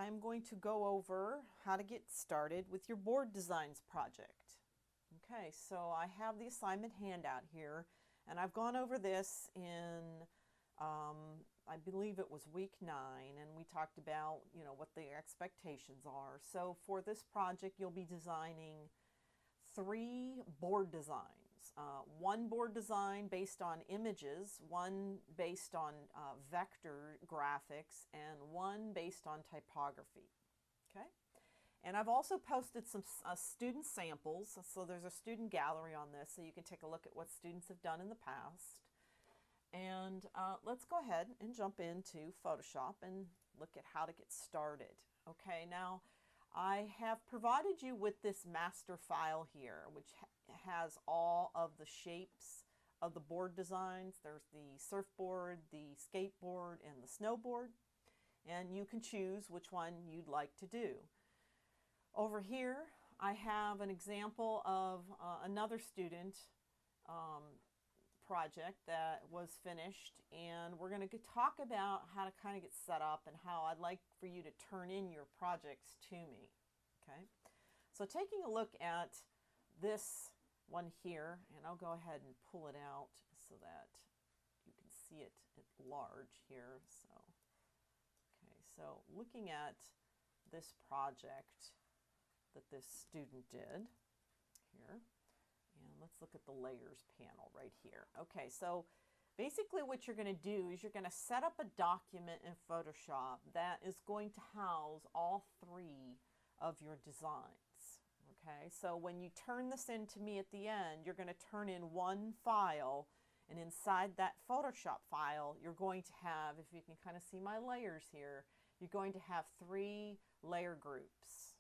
I'm going to go over how to get started with your board designs project. Okay, so I have the assignment handout here, and I've gone over this in, I believe it was week 9, and we talked about, what the expectations are. So for this project, you'll be designing 3 board designs. One board design based on images, one based on vector graphics, and one based on typography. Okay? And I've also posted some student samples, so there's a student gallery on this, so you can take a look at what students have done in the past. And let's go ahead and jump into Photoshop and look at how to get started. Okay, now I have provided you with this master file here, which has all of the shapes of the board designs. There's the surfboard, the skateboard, and the snowboard. And you can choose which one you'd like to do. Over here, I have an example of another student project that was finished, and we're going to talk about how to kind of get set up and how I'd like for you to turn in your projects to me. Okay, so taking a look at this one here, and I'll go ahead and pull it out so that you can see it at large here. So okay, so looking at this project that this student did here, and let's look at the layers panel right here. Okay, so basically what you're going to do is you're going to set up a document in Photoshop that is going to house all 3 of your designs. Okay, so when you turn this in to me at the end, you're going to turn in one file, and inside that Photoshop file you're going to have, if you can kind of see my layers here, you're going to have 3 layer groups.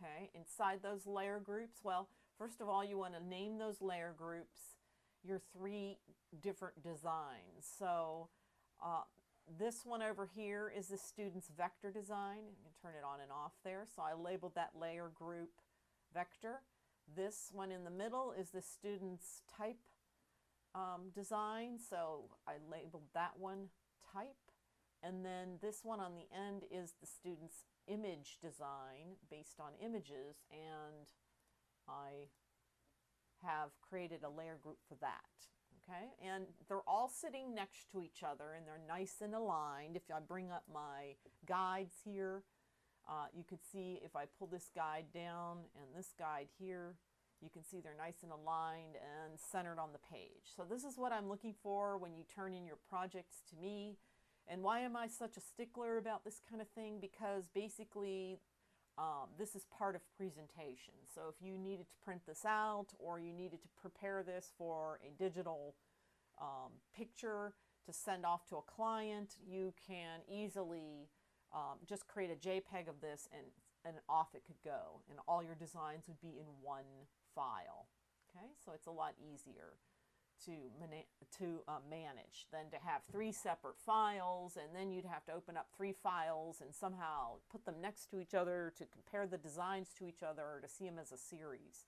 Okay, inside those layer groups, well, first of all, you want to name those layer groups your 3 different designs. So this one over here is the student's vector design. You can turn it on and off there. So I labeled that layer group vector. This one in the middle is the student's type design. So I labeled that one type. And then this one on the end is the student's image design based on images, and I have created a layer group for that. Okay, and they're all sitting next to each other and they're nice and aligned. If I bring up my guides here, you can see if I pull this guide down and this guide here, you can see they're nice and aligned and centered on the page. So this is what I'm looking for when you turn in your projects to me. And why am I such a stickler about this kind of thing? Because basically this is part of presentation. So if you needed to print this out or you needed to prepare this for a digital picture to send off to a client, you can easily just create a JPEG of this, and off it could go. And all your designs would be in one file. Okay, so it's a lot easier to manage than to have 3 separate files, and then you'd have to open up 3 files and somehow put them next to each other to compare the designs to each other or to see them as a series.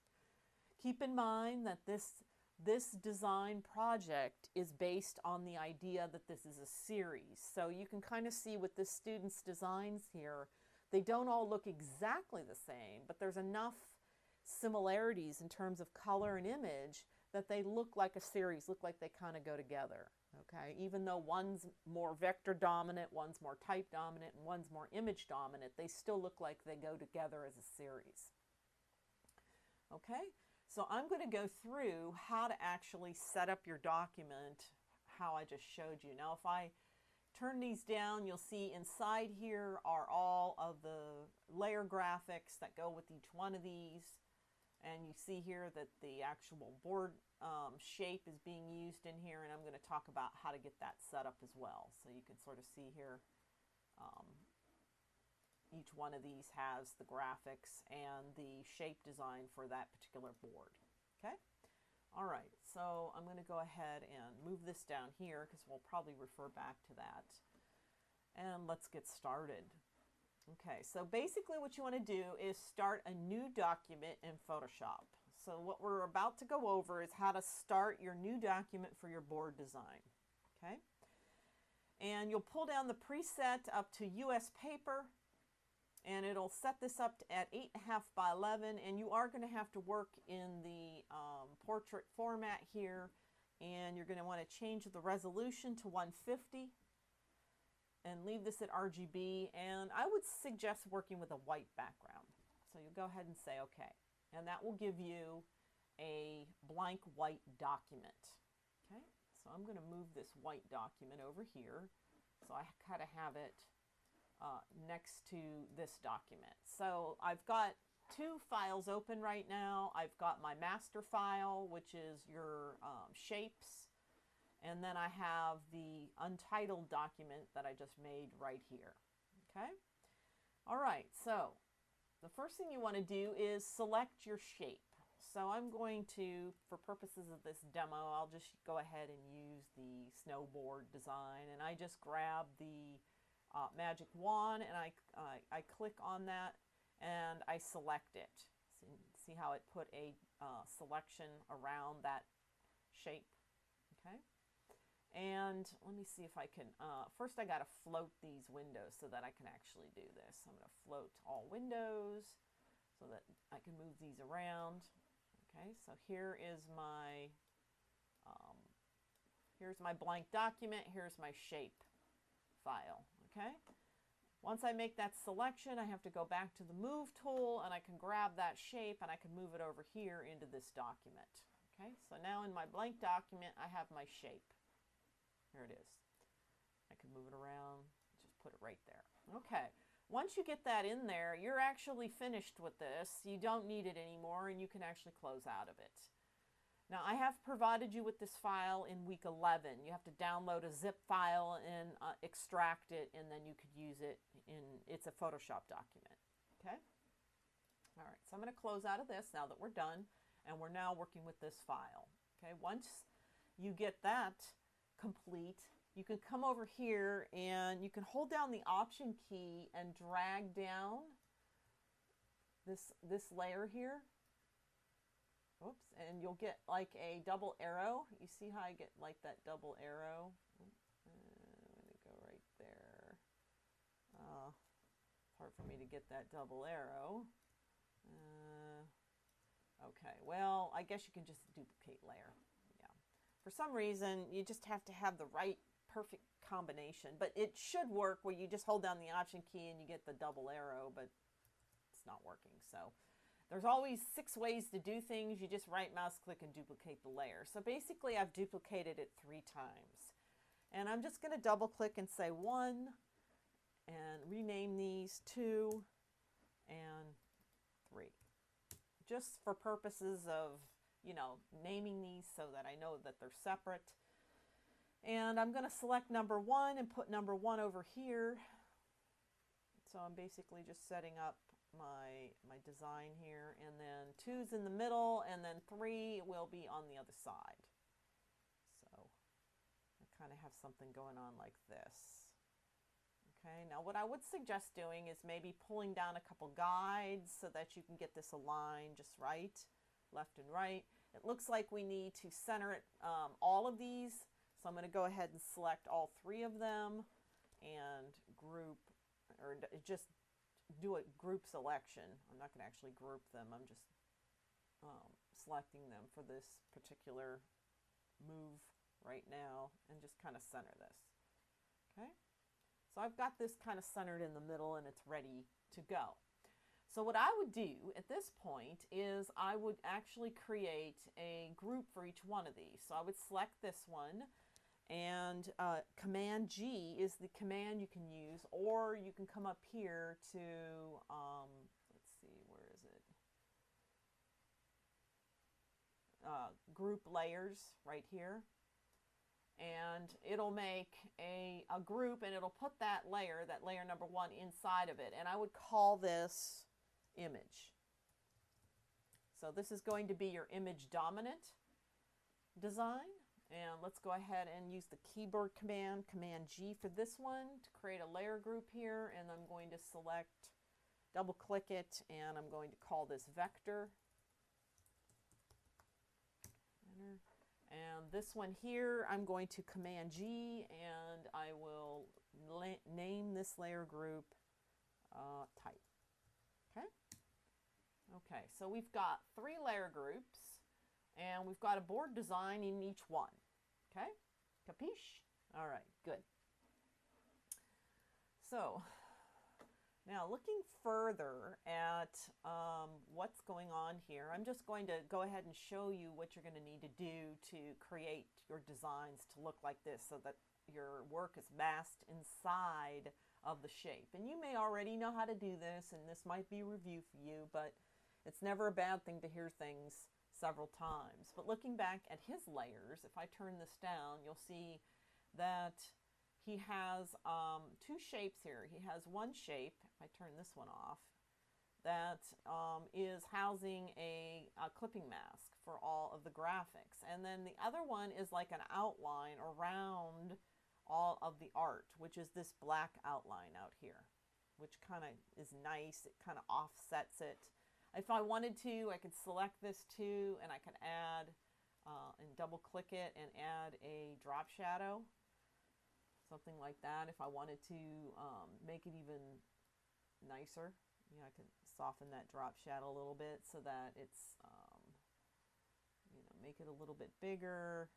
Keep in mind that this design project is based on the idea that this is a series. So you can kind of see with this student's designs here, they don't all look exactly the same, but there's enough similarities in terms of color and image that they look like a series, look like they kind of go together. Okay, even though one's more vector dominant, one's more type dominant, and one's more image dominant, they still look like they go together as a series. Okay, so I'm going to go through how to actually set up your document, how I just showed you. Now if I turn these down, you'll see inside here are all of the layer graphics that go with each one of these. And you see here that the actual board shape is being used in here, and I'm going to talk about how to get that set up as well. So you can sort of see here, each one of these has the graphics and the shape design for that particular board. Okay? All right, so I'm going to go ahead and move this down here because we'll probably refer back to that. And let's get started. Okay, so basically what you want to do is start a new document in Photoshop. So what we're about to go over is how to start your new document for your board design. Okay, and you'll pull down the preset up to US paper, And it'll set this up at 8.5 by 11, and you are going to have to work in the portrait format here, and you're going to want to change the resolution to 150 and leave this at RGB, and I would suggest working with a white background. So you'll go ahead and say OK, and that will give you a blank white document. Okay, so I'm going to move this white document over here, so I kind of have it next to this document. So I've got two files open right now. I've got my master file, which is your shapes, and then I have the untitled document that I just made right here. Okay? All right, so the first thing you want to do is select your shape. So I'm going to, for purposes of this demo, I'll just go ahead and use the snowboard design, and I just grab the magic wand, and I click on that and I select it. See how it put a selection around that shape? Okay. And let me see if I can, first I got to float these windows so that I can actually do this. I'm going to float all windows so that I can move these around. Okay, so here is here's my blank document, here's my shape file. Okay, once I make that selection, I have to go back to the move tool, and I can grab that shape and I can move it over here into this document. Okay, so now in my blank document I have my shape. Here it is. I can move it around, just put it right there. Okay, once you get that in there, you're actually finished with this. You don't need it anymore, and you can actually close out of it. Now, I have provided you with this file in week 11. You have to download a zip file and extract it, and then you could use it in, it's a Photoshop document. Okay? All right, so I'm going to close out of this now that we're done, and we're now working with this file. Okay, once you get that complete, you can come over here and you can hold down the Option key and drag down this layer here. Oops, and you'll get like a double arrow. You see how I get like that double arrow? I'm going to go right there. It's hard for me to get that double arrow. Okay, well, I guess you can just duplicate layer. Yeah. For some reason, you just have to have the right perfect combination, but it should work where you just hold down the Option key and you get the double arrow, but it's not working. So there's always 6 ways to do things. You just right mouse click and duplicate the layer. So basically I've duplicated it 3 times. And I'm just going to double click and say 1 and rename these 2 and 3. Just for purposes of, you know, naming these so that I know that they're separate. And I'm going to select number 1 and put number 1 over here. So I'm basically just setting up my design here, and then 2's in the middle, and then 3 will be on the other side. So I kind of have something going on like this. Okay, now what I would suggest doing is maybe pulling down a couple guides so that you can get this aligned just right, left and right. It looks like we need to center it, all of these, so I'm going to go ahead and select all 3 of them and group, or just do a group selection. I'm not going to actually group them. I'm just selecting them for this particular move right now and just kind of center this. Okay, so I've got this kind of centered in the middle and it's ready to go. So what I would do at this point is I would actually create a group for each one of these. So I would select this one, and Command G is the command you can use, or you can come up here to, let's see, where is it? Group layers right here. And it'll make a group, and it'll put that layer number 1 inside of it. And I would call this image. So this is going to be your image dominant design. And let's go ahead and use the keyboard command, Command G for this one to create a layer group here. And I'm going to select, double click it, and I'm going to call this vector. Enter. And this one here, I'm going to Command G, and I will name this layer group type. Okay, so we've got 3 layer groups and we've got a board design in each one. Okay, capiche? All right, good. So now looking further at what's going on here, I'm just going to go ahead and show you what you're going to need to do to create your designs to look like this so that your work is masked inside of the shape. And you may already know how to do this, and this might be a review for you, but it's never a bad thing to hear things several times. But looking back at his layers, if I turn this down, you'll see that he has 2 shapes here. He has one shape, if I turn this one off, that is housing a clipping mask for all of the graphics. And then the other one is like an outline around all of the art, which is this black outline out here, which kind of is nice. It kind of offsets it. If I wanted to, I could select this too, and I could add and double click it and add a drop shadow, something like that. If I wanted to make it even nicer, you know, I could soften that drop shadow a little bit so that it's, you know, make it a little bit bigger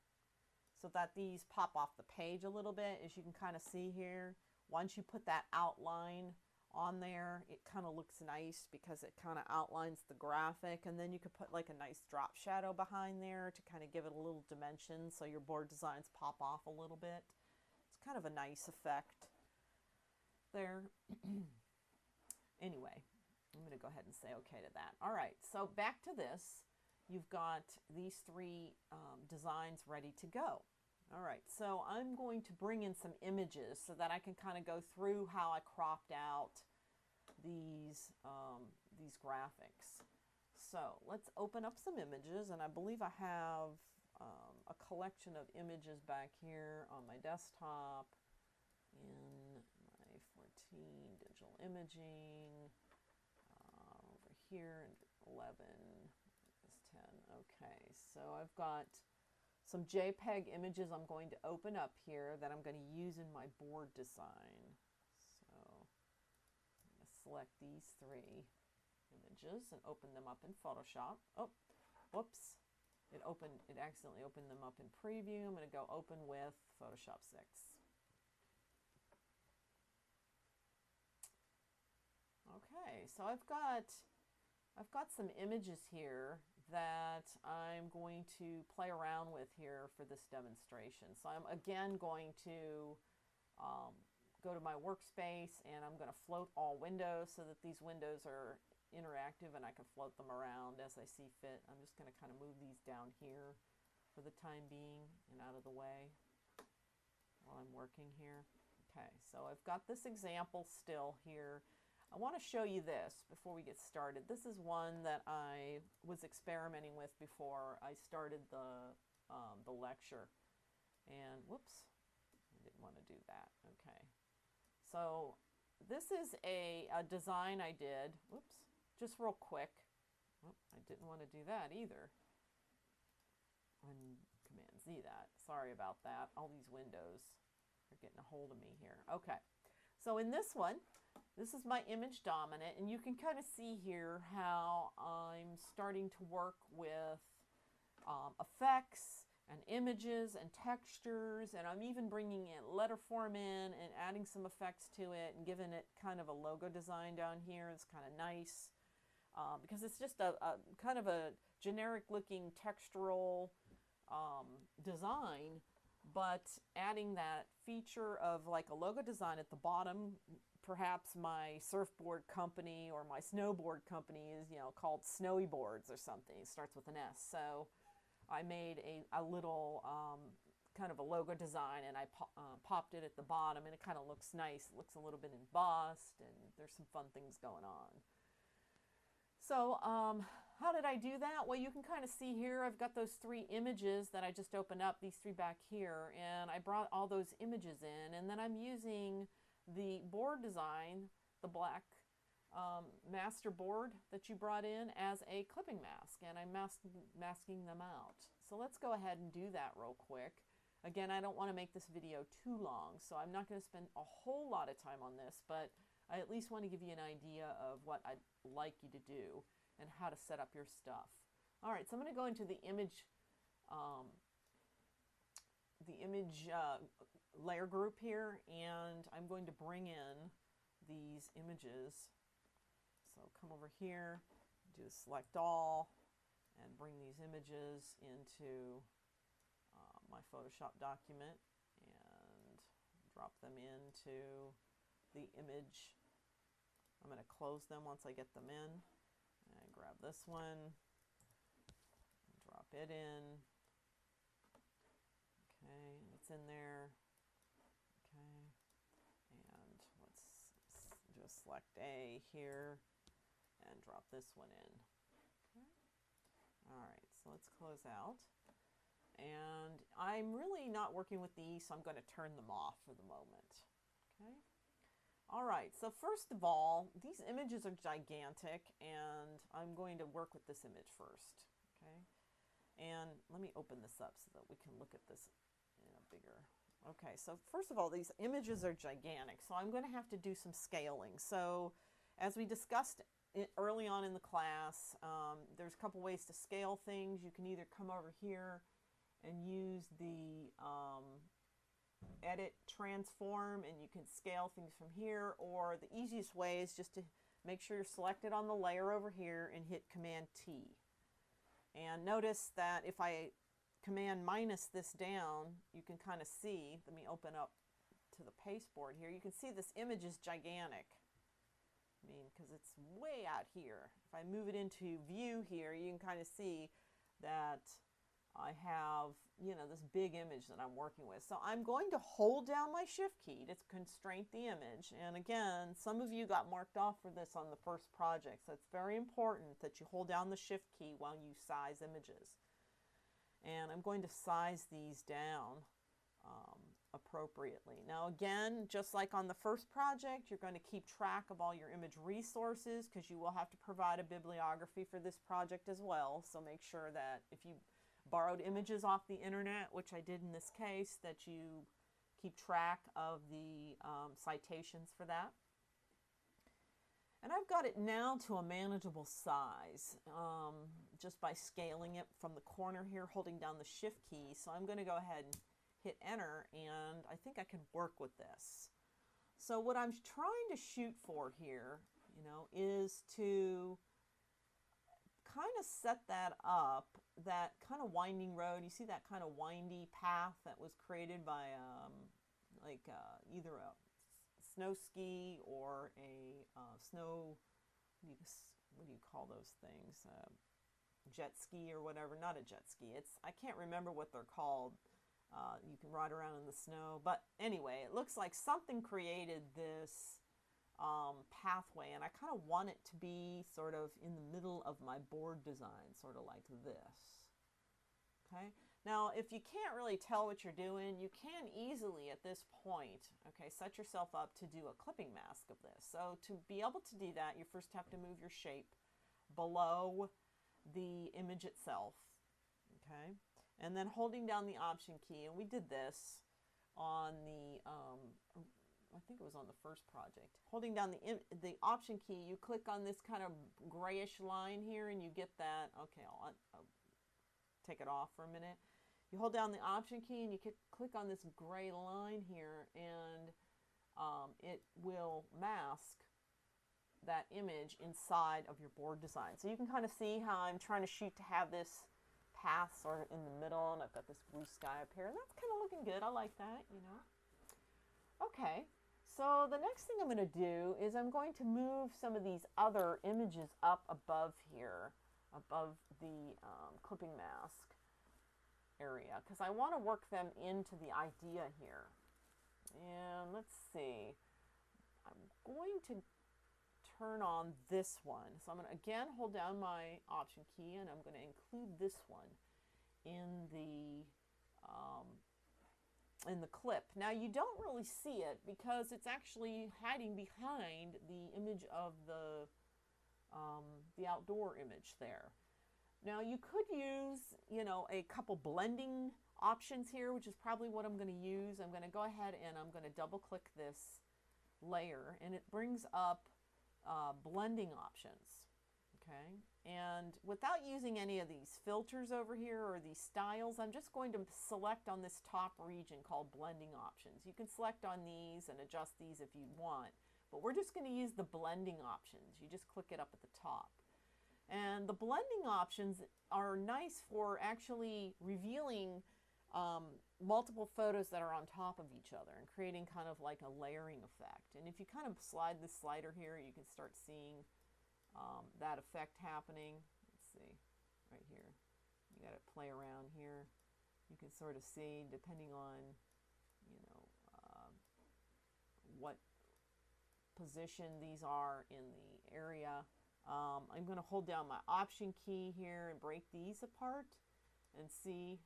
so that these pop off the page a little bit. As you can kind of see here, once you put that outline on there, it kind of looks nice because it kind of outlines the graphic. And then you could put like a nice drop shadow behind there to kind of give it a little dimension so your board designs pop off a little bit. It's kind of a nice effect there. Anyway, I'm going to go ahead and say okay to that. All right, so back to this. You've got these 3 designs ready to go. All right, so I'm going to bring in some images so that I can kind of go through how I cropped out these graphics. So let's open up some images, and I believe I have a collection of images back here on my desktop in my 14 digital imaging, over here in 11, this 10. Okay, so I've got some JPEG images I'm going to open up here that I'm going to use in my board design. So I'm going to select these 3 images and open them up in Photoshop. Oh, whoops. It accidentally opened them up in preview. I'm going to go open with Photoshop 6. Okay, so I've got some images here that I'm going to play around with here for this demonstration. So I'm again going to go to my workspace, and I'm going to float all windows so that these windows are interactive and I can float them around as I see fit. I'm just going to kind of move these down here for the time being and out of the way while I'm working here. Okay, so I've got this example still here. I want to show you this before we get started. This is one that I was experimenting with before I started the lecture. And whoops, I didn't want to do that. Okay. So this is a design I did. Whoops, just real quick. Oh, I didn't want to do that either. Command Z that. Sorry about that. All these windows are getting a hold of me here. Okay. So in this one, this is my image dominant, and you can kind of see here how I'm starting to work with effects and images and textures, and I'm even bringing in letter form in and adding some effects to it and giving it kind of a logo design down here. It's kind of nice because it's just a kind of a generic looking textural design, but adding that feature of like a logo design at the bottom. Perhaps my surfboard company or my snowboard company is, you know, called Snowy Boards or something. It starts with an S. So I made a little kind of a logo design, and I popped it at the bottom, and it kind of looks nice. It looks a little bit embossed, and there's some fun things going on. So how did I do that? Well, you can kind of see here, I've got those 3 images that I just opened up, these 3 back here, and I brought all those images in, and then I'm using the board design, the black master board that you brought in, as a clipping mask, and I'm masking them out. So let's go ahead and do that real quick. Again, I don't want to make this video too long, so I'm not going to spend a whole lot of time on this, but I at least want to give you an idea of what I'd like you to do. and how to set up your stuff. All right, so I'm going to go into the image layer group here, and I'm going to bring in these images. So come over here, do select all, and bring these images into my Photoshop document and drop them into the image. I'm going to close them once I get them in. And grab this one, drop it in. Okay, it's in there. Okay, and let's just select A here and drop this one in. Okay. All right, so let's close out. And I'm really not working with these, so I'm going to turn them off for the moment. Okay. All right, so first of all, these images are gigantic, and I'm going to work with this image first. Okay. And let me open this up so that we can look at this in a bigger. Okay, so first of all, these images are gigantic, so I'm going to have to do some scaling. So as we discussed early on in the class, there's a couple ways to scale things. You can either come over here and use the edit transform, and you can scale things from here, or the easiest way is just to make sure you're selected on the layer over here and hit Command T. And notice that if I Command minus this down, you can kind of see, let me open up to the pasteboard here, you can see this image is gigantic. I mean, because it's way out here. If I move it into view here, you can kind of see that I have, you know, this big image that I'm working with. So I'm going to hold down my shift key to constrain the image. And again, some of you got marked off for this on the first project. So it's very important that you hold down the shift key while you size images. And I'm going to size these down appropriately. Now again, just like on the first project, you're going to keep track of all your image resources, because you will have to provide a bibliography for this project as well. So make sure that if you borrowed images off the internet, which I did in this case, that you keep track of the citations for that. And I've got it now to a manageable size, just by scaling it from the corner here, holding down the shift key. So I'm going to go ahead and hit enter, and I think I can work with this. So what I'm trying to shoot for here, you know, is to kind of set that up, that kind of winding road. You see that kind of windy path that was created by either a snow ski or a snow, what do you call those things? Jet ski or whatever. Not a jet ski. I can't remember what they're called. You can ride around in the snow. But anyway, it looks like something created this pathway, and I kind of want it to be sort of in the middle of my board design, sort of like this. Okay. Now, if you can't really tell what you're doing, you can easily at this point, okay, set yourself up to do a clipping mask of this. So to be able to do that, you first have to move your shape below the image itself, okay, and then holding down the Option key, and we did this on the, I think it was on the first project. Holding down the Option key, you click on this kind of grayish line here, and you get that, okay, I'll take it off for a minute. You hold down the Option key and you click on this gray line here, and it will mask that image inside of your board design. So you can kind of see how I'm trying to shoot to have this path sort of in the middle, and I've got this blue sky up here, and that's kind of looking good. I like that, you know. Okay, so the next thing I'm going to do is I'm going to move some of these other images up above here, above the clipping mask area, because I want to work them into the idea here. And let's see, I'm going to turn on this one. So I'm going to again hold down my Option key, and I'm going to include this one in the clip. Now you don't really see it because it's actually hiding behind the image of the outdoor image there. Now you could use, you know, a couple blending options here, which is probably what I'm going to use. I'm going to go ahead and I'm going to double click this layer, and it brings up blending options. Okay, and without using any of these filters over here or these styles, I'm just going to select on this top region called blending options. You can select on these and adjust these if you want, but we're just going to use the blending options. You just click it up at the top. And the blending options are nice for actually revealing multiple photos that are on top of each other and creating kind of like a layering effect. And if you kind of slide this slider here, you can start seeing that effect happening. Let's see, right here. You got to play around here. You can sort of see, depending on, you know, what position these are in the area. I'm going to hold down my Option key here and break these apart and see.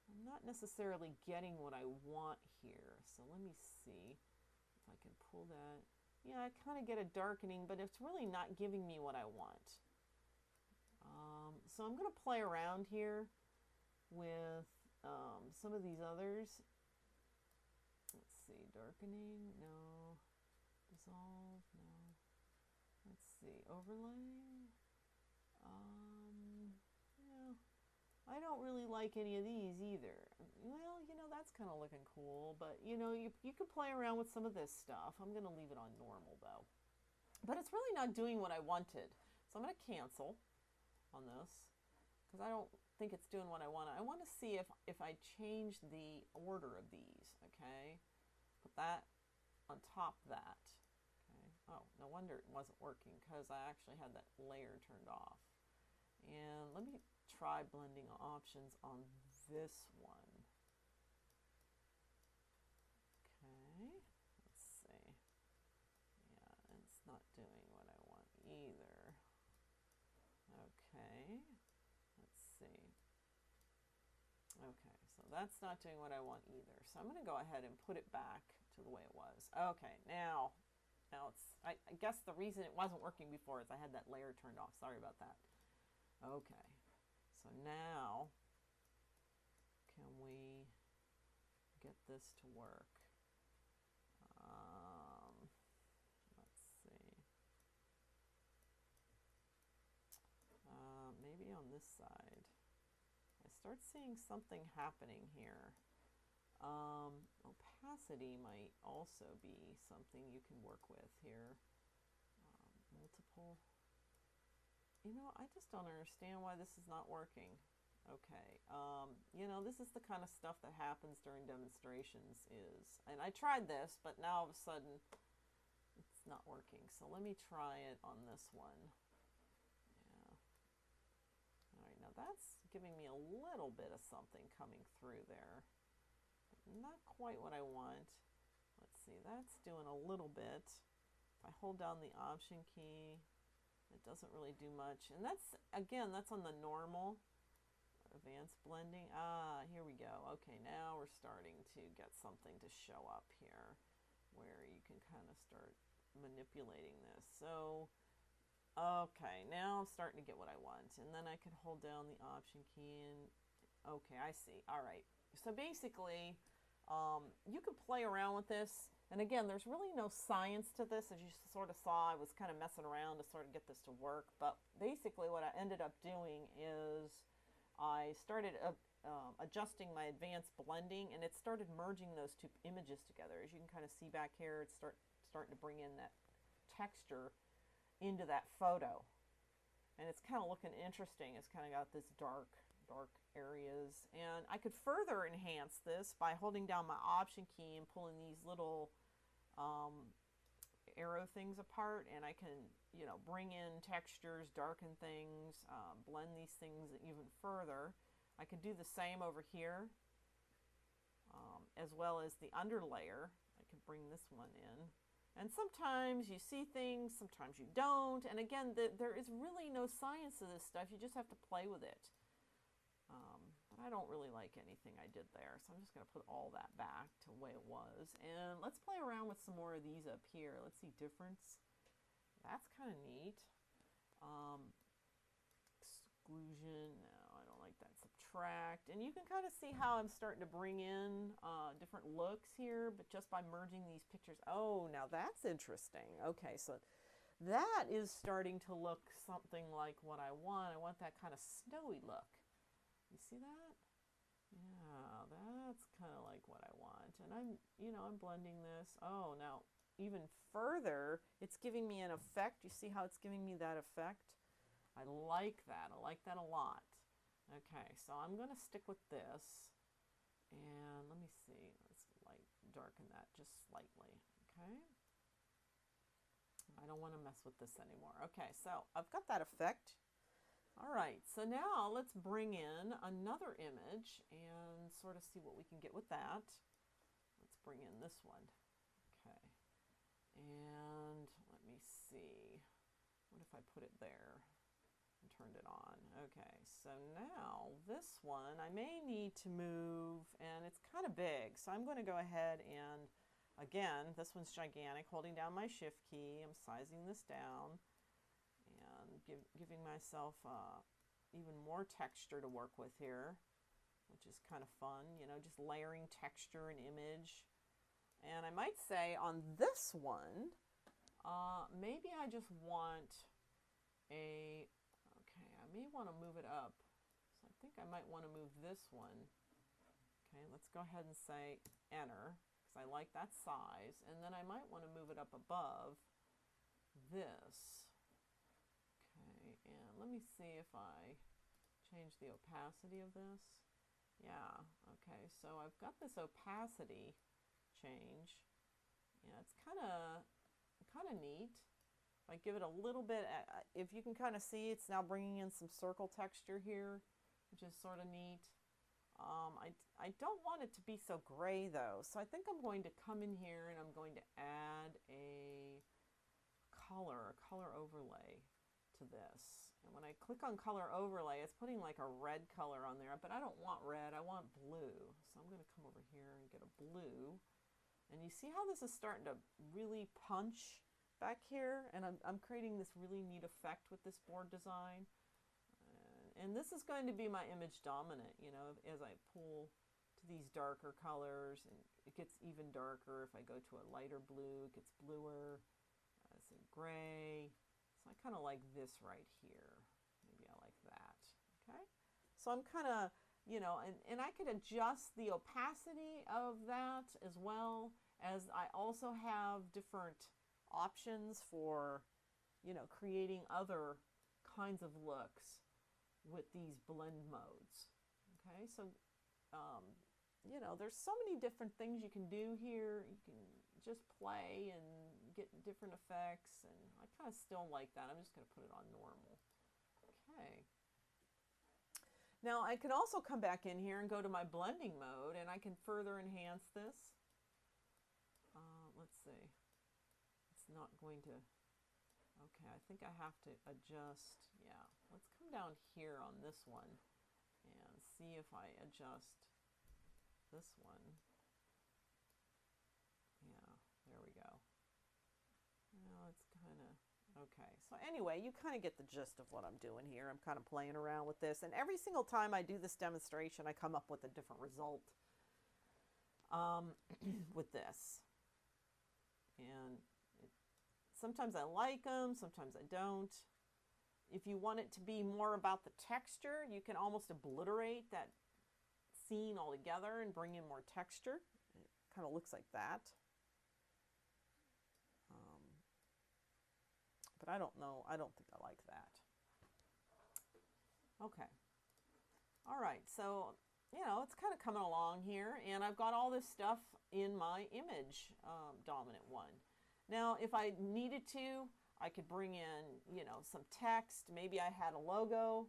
I'm not necessarily getting what I want here. So let me see if I can pull that. Yeah, I kind of get a darkening, but it's really not giving me what I want. So I'm going to play around here with some of these others. Let's see, darkening, no. Dissolve, no. Let's see, overlay. Yeah, I don't really like any of these either. Well, you know, that's kind of looking cool, but you know, you can play around with some of this stuff. I'm going to leave it on normal though. But it's really not doing what I wanted. So I'm going to cancel on this because I don't think it's doing what I want. I want to see if I change the order of these, okay? Put that on top of that. Okay. Oh, no wonder it wasn't working because I actually had that layer turned off. And let me try blending options on this one. Okay, let's see. Yeah, it's not doing what I want either. Okay, let's see. Okay, so that's not doing what I want either. So I'm going to go ahead and put it back to the way it was. Okay, now it's, I guess the reason it wasn't working before is I had that layer turned off. Sorry about that. Okay, so now can we get this to work? Let's see. Maybe on this side. I start seeing something happening here. Opacity might also be something you can work with here. Multiple. You know, I just don't understand why this is not working. Okay, you know, this is the kind of stuff that happens during demonstrations and I tried this, but now all of a sudden it's not working. So let me try it on this one. Yeah. All right, now that's giving me a little bit of something coming through there. But not quite what I want. Let's see, that's doing a little bit. If I hold down the Option key, it doesn't really do much. And that's, again, that's on the normal. Advanced blending. Ah, here we go. Okay, now we're starting to get something to show up here where you can kind of start manipulating this. So, okay, now I'm starting to get what I want. And then I can hold down the Option key and, okay, I see. All right. So basically, you can play around with this. And again, there's really no science to this. As you sort of saw, I was kind of messing around to sort of get this to work. But basically what I ended up doing is I started adjusting my advanced blending, and it started merging those two images together. As you can kind of see back here, it's starting to bring in that texture into that photo. And it's kind of looking interesting. It's kind of got this dark areas. And I could further enhance this by holding down my Option key and pulling these little arrow things apart, and I can, you know, bring in textures, darken things, blend these things even further. I can do the same over here, as well as the underlayer. I can bring this one in. And sometimes you see things, sometimes you don't. And again, there is really no science to this stuff. You just have to play with it. But I don't really like anything I did there. So I'm just going to put all that back to the way it was. And let's play around with some more of these up here. Let's see, difference. That's kind of neat. Exclusion. No, I don't like that. Subtract. And you can kind of see how I'm starting to bring in different looks here, but just by merging these pictures. Oh, now that's interesting. Okay, so that is starting to look something like what I want. I want that kind of snowy look. You see that? Yeah, that's kind of like what I want. And I'm blending this. Oh, now even further, it's giving me an effect. You see how it's giving me that effect? I like that. I like that a lot. Okay, so I'm going to stick with this. And let me see. Let's darken that just slightly. Okay. I don't want to mess with this anymore. Okay, so I've got that effect. All right, so now let's bring in another image and sort of see what we can get with that. Let's bring in this one. Okay, and let me see. What if I put it there and turned it on? Okay, so now this one I may need to move, and it's kind of big, so I'm going to go ahead and, again, this one's gigantic, holding down my shift key. I'm sizing this down and giving myself even more texture to work with here, which is kind of fun, just layering texture and image. And I might say on this one, maybe I just want okay, I may want to move it up. So I think I might want to move this one. Okay, let's go ahead and say enter, because I like that size. And then I might want to move it up above this. And let me see if I change the opacity of this. Yeah, okay, so I've got this opacity change. Yeah, it's kind of neat. If I give it a little bit, if you can kind of see, it's now bringing in some circle texture here, which is sort of neat. I don't want it to be so gray though, so I think I'm going to come in here and I'm going to add a color overlay to this. And when I click on color overlay, it's putting like a red color on there, but I don't want red, I want blue. So I'm going to come over here and get a blue. And you see how this is starting to really punch back here? And I'm creating this really neat effect with this board design. And this is going to be my image dominant, as I pull to these darker colors, and it gets even darker. If I go to a lighter blue, it gets bluer. Say gray. So I kind of like this right here. Maybe I like that. Okay. So I'm kind of, and I could adjust the opacity of that as well, as I also have different options for, creating other kinds of looks with these blend modes. Okay. So, there's so many different things you can do here. You can just play and get different effects, and I kind of still like that. I'm just going to put it on normal. Okay. Now I can also come back in here and go to my blending mode, and I can further enhance this. Let's see. It's not going to, okay, I think I have to adjust. Yeah, let's come down here on this one and see if I adjust this one. Yeah, there we go. Now it's kind of, okay. So anyway, you kind of get the gist of what I'm doing here. I'm kind of playing around with this. And every single time I do this demonstration, I come up with a different result with this. And sometimes I like them, sometimes I don't. If you want it to be more about the texture, you can almost obliterate that scene altogether and bring in more texture. It kind of looks like that. But I don't know. I don't think I like that. Okay. All right. So, it's kind of coming along here. And I've got all this stuff in my image dominant one. Now, if I needed to, I could bring in, some text. Maybe I had a logo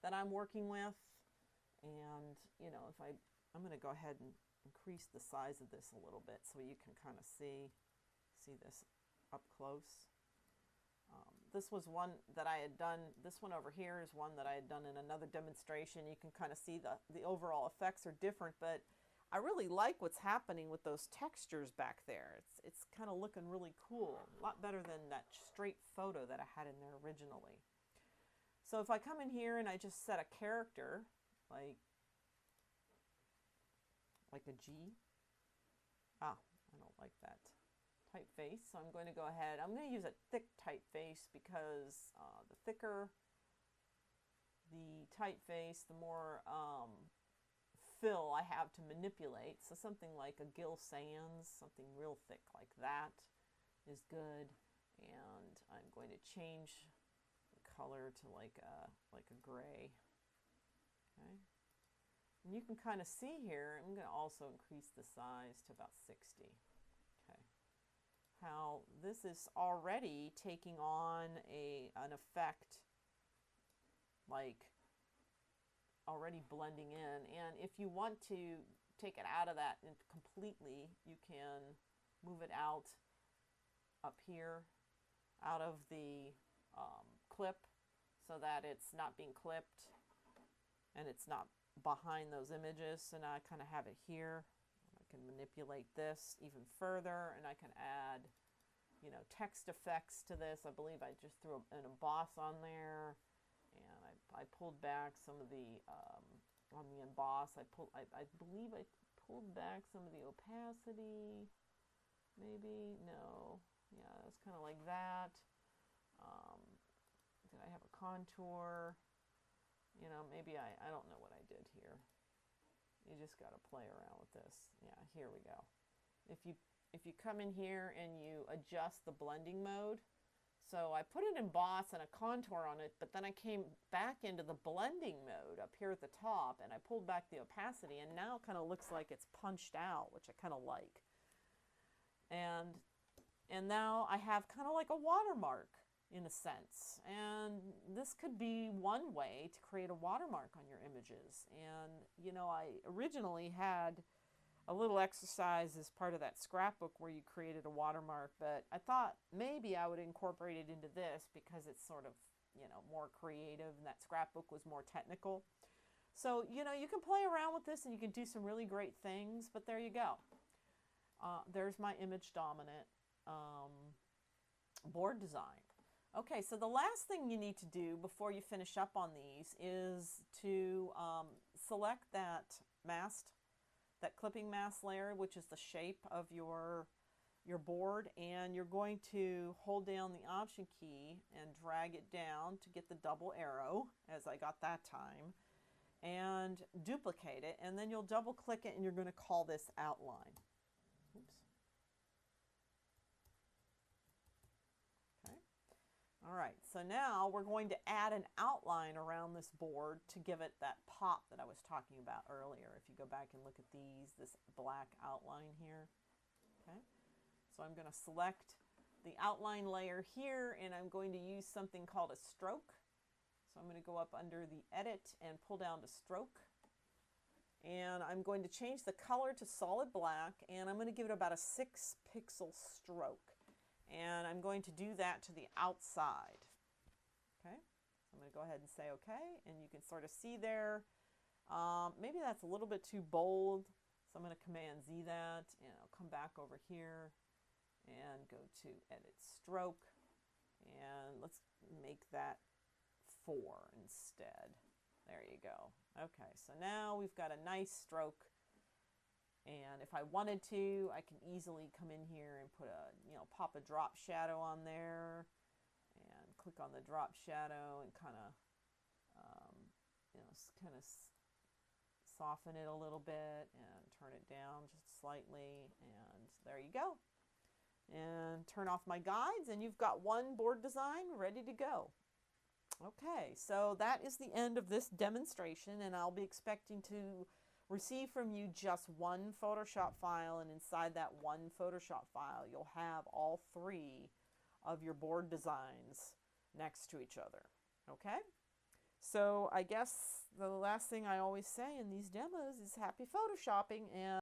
that I'm working with. And, if I'm going to go ahead and increase the size of this a little bit so you can kind of see this up close. This was one that I had done. This one over here is one that I had done in another demonstration. You can kind of see the overall effects are different, but I really like what's happening with those textures back there. It's kind of looking really cool, a lot better than that straight photo that I had in there originally. So if I come in here and I just set a character, like a G. I don't like that typeface. So I'm going to go ahead, I'm going to use a thick typeface because the thicker the typeface, the more fill I have to manipulate. So something like a Gill Sans, something real thick like that is good. And I'm going to change the color to like a gray. Okay. And you can kind of see here, I'm going to also increase the size to about 60. Okay. How this is already taking on an effect like already blending in. And if you want to take it out of that completely, you can move it out up here, out of the clip, so that it's not being clipped and it's not behind those images. So now I kind of have it here. I can manipulate this even further, and I can add, you know, text effects to this. I believe I just threw an emboss on there. I pulled back some of the, on the emboss, I believe I pulled back some of the opacity, maybe, no, yeah, it's kind of like that. Did I have a contour? You know, maybe I don't know what I did here. You just got to play around with this. Yeah, here we go. If you come in here and you adjust the blending mode, so I put an emboss and a contour on it, but then I came back into the blending mode up here at the top, and I pulled back the opacity, and now it kind of looks like it's punched out, which I kind of like. And now I have kind of like a watermark in a sense. And this could be one way to create a watermark on your images. And, you know, I originally had a little exercise as part of that scrapbook where you created a watermark, but I thought maybe I would incorporate it into this because it's sort of, you know, more creative, and that scrapbook was more technical. So, you know, you can play around with this and you can do some really great things, but there you go. There's my image dominant board design. Okay, so the last thing you need to do before you finish up on these is to select that clipping mask layer, which is the shape of your board, and you're going to hold down the Option key and drag it down to get the double arrow, as I got that time, and duplicate it, and then you'll double click it and you're going to call this outline. Oops. Okay. All right, so now we're going to add an outline around this board to give it that pop that I was talking about earlier. If you go back and look at this black outline here. Okay, so I'm going to select the outline layer here, and I'm going to use something called a stroke. So I'm going to go up under the edit and pull down to stroke. And I'm going to change the color to solid black, and I'm going to give it about a 6 pixel stroke. And I'm going to do that to the outside. Okay, so I'm going to go ahead and say okay, and you can sort of see there, maybe that's a little bit too bold, so I'm going to Command Z that, and I'll come back over here and go to edit stroke, and let's make that 4 instead. There you go. Okay, so now we've got a nice stroke. And if I wanted to, I can easily come in here and put pop a drop shadow on there, and click on the drop shadow and kind of, soften it a little bit and turn it down just slightly, and there you go. And turn off my guides, and you've got one board design ready to go. Okay, so that is the end of this demonstration, and I'll be expecting to receive from you just one Photoshop file, and inside that one Photoshop file you'll have all 3 of your board designs next to each other. Okay? So I guess the last thing I always say in these demos is happy Photoshopping, and